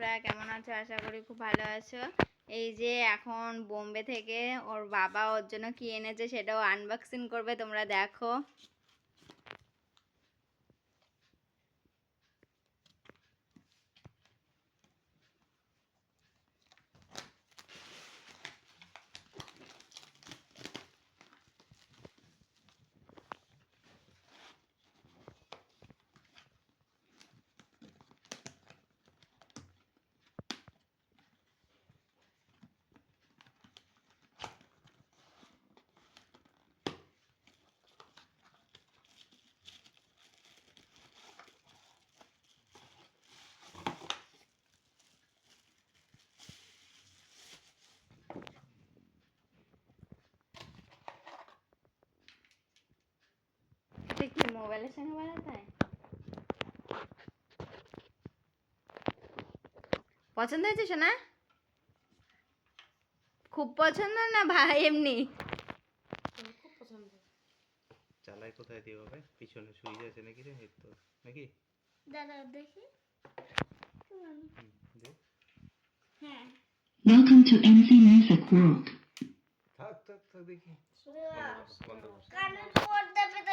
বন্ধুরা, কেমন আছো? আশা করি খুব ভালো আছো। এই যে এখন বোম্বে থেকে ওর বাবা ওর জন্য কি এনেছে সেটাও আনবক্সিং করবে, তোমরা দেখো। এটা কি মোবাইলের সঙ্গে বানাতে হয়? পছন্দ হয়েছে সোনা? খুব পছন্দ না ভাই এমনি? খুব পছন্দ। চালাই কোথায় দিয়ে হবে? পিছনে সুইচ আছে নাকি রে? এই তো নাকি? দাদা দেখি। দে। হ্যাঁ। Welcome to NC Music World. থাক থাক থাক দেখি। সুরেশ বন্ধ কর। কানে পর্দা পেতে